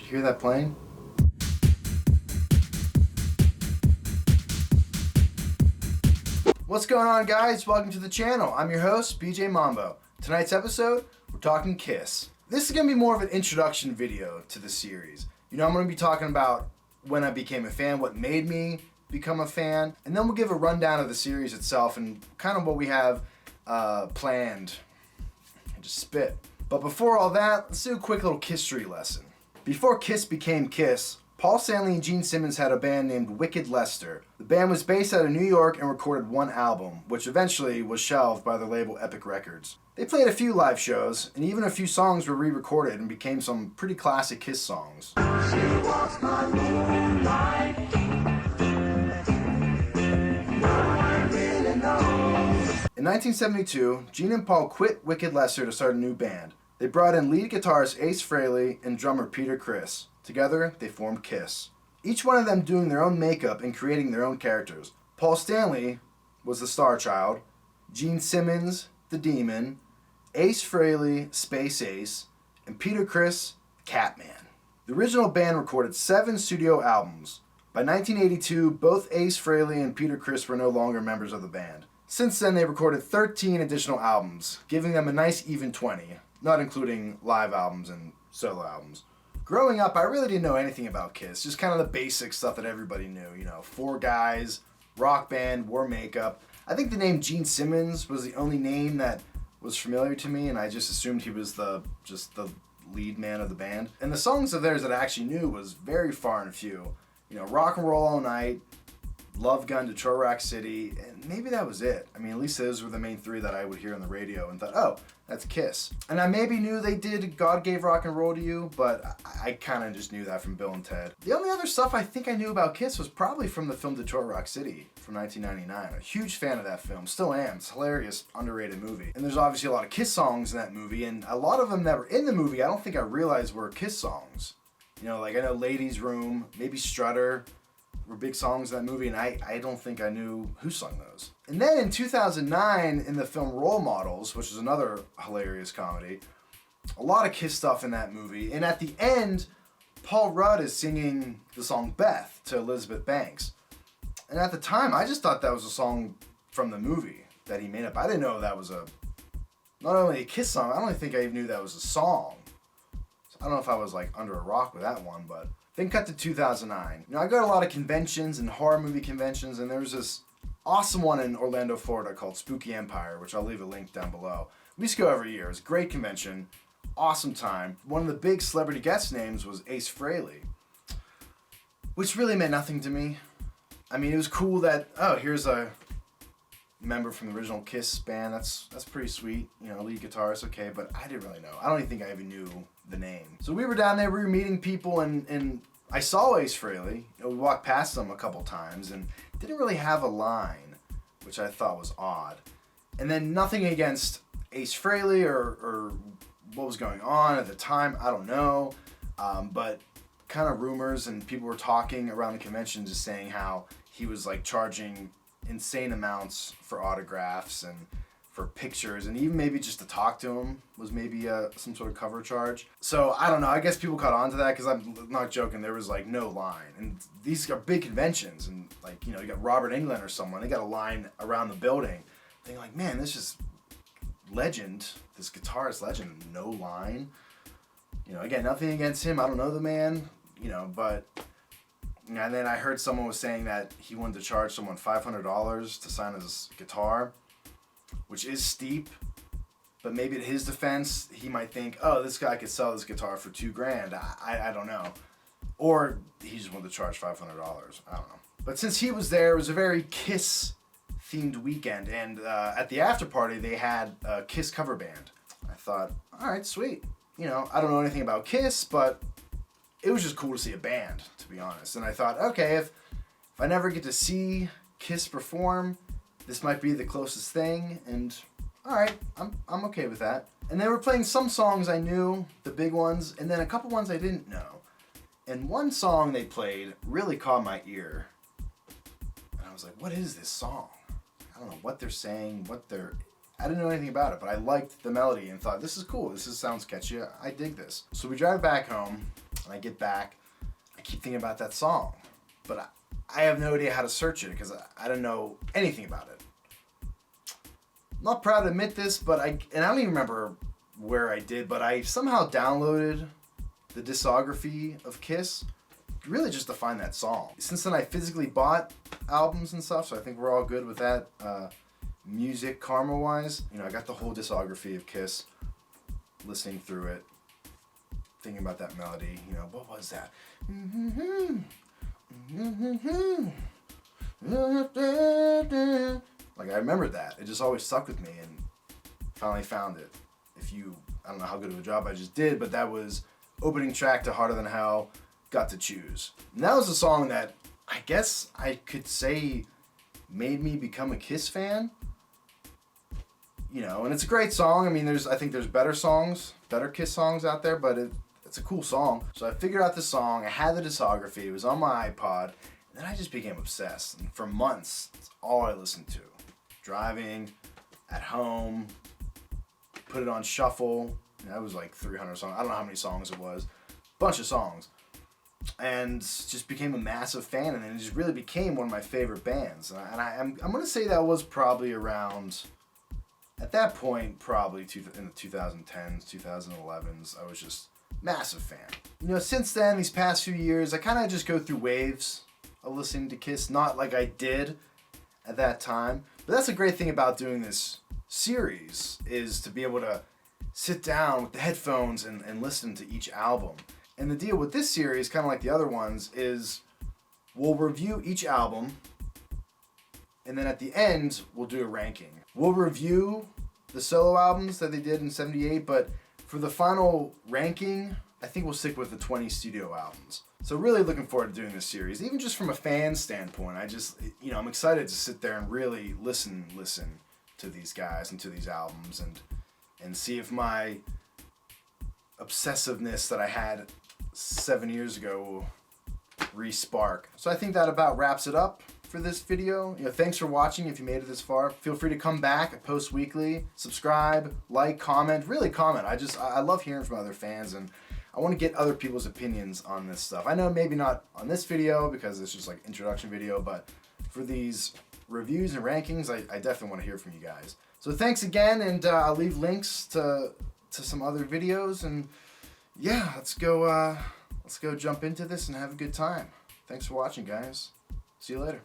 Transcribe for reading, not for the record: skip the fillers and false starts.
Hear that playing? What's going on, guys? Welcome to the channel. I'm your host, BJ Mambo. Tonight's episode, we're talking Kiss. This is going to be more of an introduction video to the series. I'm going to be talking about when I became a fan, what made me become a fan, and then we'll give a rundown of the series itself and kind of what we have planned. And just spit. But before all that, let's do a quick little kisstory lesson. Before Kiss became Kiss, Paul Stanley and Gene Simmons had a band named Wicked Lester. The band was based out of New York and recorded one album, which eventually was shelved by their label Epic Records. They played a few live shows, and even a few songs were re-recorded and became some pretty classic Kiss songs. She walks my moonlight. No one really knows. In 1972, Gene and Paul quit Wicked Lester to start a new band. They brought in lead guitarist Ace Frehley and drummer Peter Criss. Together, they formed Kiss. Each one of them doing their own makeup and creating their own characters. Paul Stanley was the Star Child, Gene Simmons, the Demon, Ace Frehley, Space Ace, and Peter Criss, Catman. The original band recorded 7 studio albums. By 1982, both Ace Frehley and Peter Criss were no longer members of the band. Since then, they recorded 13 additional albums, giving them a nice even 20. Not including live albums and solo albums. Growing up, I really didn't know anything about Kiss. Just kind of the basic stuff that everybody knew. 4 guys, rock band, wore makeup. I think the name Gene Simmons was the only name that was familiar to me, and I just assumed he was the lead man of the band. And the songs of theirs that I actually knew was very far and few. Rock and Roll All Night, Love Gun, Detroit Rock City, and maybe that was it. At least those were the main 3 that I would hear on the radio and thought, oh, that's Kiss. And I maybe knew they did God Gave Rock and Roll to You, but I kind of just knew that from Bill and Ted. The only other stuff I think I knew about Kiss was probably from the film Detroit Rock City from 1999. A huge fan of that film, still am. It's a hilarious, underrated movie. And there's obviously a lot of Kiss songs in that movie, and a lot of them that were in the movie I don't think I realized were Kiss songs. Like I know Ladies Room, maybe Strutter, were big songs in that movie, and I don't think I knew who sung those. And then in 2009, in the film Role Models, which is another hilarious comedy, a lot of Kiss stuff in that movie, and at the end, Paul Rudd is singing the song Beth to Elizabeth Banks. And at the time, I just thought that was a song from the movie that he made up. I didn't know that was not only a Kiss song, I don't even think I even knew that was a song. So I don't know if I was like under a rock with that one, but then cut to 2009. I go to a lot of conventions and horror movie conventions, and there was this awesome one in Orlando, Florida called Spooky Empire, which I'll leave a link down below. We used to go every year. It was a great convention, awesome time. One of the big celebrity guest names was Ace Frehley, which really meant nothing to me. It was cool that, oh, here's a member from the original Kiss band. That's pretty sweet. Lead guitarist, okay, but I didn't really know. I don't even think I even knew the name. So we were down there, we were meeting people, and I saw Ace Frehley. We walked past him a couple times and didn't really have a line, which I thought was odd. And then nothing against Ace Frehley or what was going on at the time, I don't know. But kind of rumors and people were talking around the convention just saying how he was like charging insane amounts for autographs and for pictures, and even maybe just to talk to him was maybe some sort of cover charge. So I don't know, I guess people caught on to that because I'm not joking, there was like no line. And these are big conventions, and like, you got Robert Englund or someone, they got a line around the building. Thinking like, man, this is legend, this guitarist legend, no line. Again, nothing against him, I don't know the man, but... And then I heard someone was saying that he wanted to charge someone $500 to sign his guitar, which is steep, but maybe in his defense, he might think, oh, this guy could sell this guitar for $2,000. I don't know. Or he just wanted to charge $500. I don't know. But since he was there, it was a very Kiss-themed weekend, and at the after party, they had a Kiss cover band. I thought, all right, sweet. I don't know anything about Kiss, but it was just cool to see a band, to be honest. And I thought, okay, if I never get to see Kiss perform, this might be the closest thing, and all right, I'm okay with that. And they were playing some songs I knew, the big ones, and then a couple ones I didn't know. And one song they played really caught my ear. And I was like, what is this song? I don't know what they're saying, I didn't know anything about it, but I liked the melody and thought, this is cool, sounds catchy, I dig this. So we drive back home, and I get back, I keep thinking about that song, but I have no idea how to search it because I don't know anything about it. I'm not proud to admit this, but I don't even remember where I did, but I somehow downloaded the discography of Kiss, really just to find that song. Since then I physically bought albums and stuff, so I think we're all good with that. Music karma wise, you know, I got the whole discography of Kiss, listening through it, thinking about that melody, you know, what was that? Like, I remembered that. It just always stuck with me, and finally found it. I don't know how good of a job I just did, but that was opening track to Harder Than Hell, Got to Choose. And that was a song that I guess I could say made me become a Kiss fan. You know, and it's a great song. I mean, I think there's better songs, better Kiss songs out there, but it's a cool song. So I figured out the song, I had the discography, it was on my iPod, and then I just became obsessed. And for months, it's all I listened to. Driving, at home, put it on shuffle. That was like 300 songs. I don't know how many songs it was. Bunch of songs. And just became a massive fan, and it just really became one of my favorite bands. And I'm going to say that was probably around, at that point, probably in the 2010s, 2011s, I was just massive fan. You know, since then, these past few years, I kind of just go through waves of listening to Kiss, not like I did at that time. But that's a great thing about doing this series, is to be able to sit down with the headphones and listen to each album. And the deal with this series, kind of like the other ones, is we'll review each album, and then at the end, we'll do a ranking. We'll review the solo albums that they did in '78, but for the final ranking, I think we'll stick with the 20 studio albums. So really looking forward to doing this series, even just from a fan standpoint. I'm excited to sit there and really listen to these guys and to these albums and see if my obsessiveness that I had 7 years ago will re-spark. So I think that about wraps it up for this video. You know, thanks for watching. If you made it this far, feel free to come back. I post weekly. Subscribe, like, comment. Really comment. I love hearing from other fans, and I want to get other people's opinions on this stuff. I know maybe not on this video because it's just like introduction video, but for these reviews and rankings, I definitely want to hear from you guys. So thanks again, and I'll leave links to some other videos, and yeah, let's go jump into this and have a good time. Thanks for watching, guys. See you later.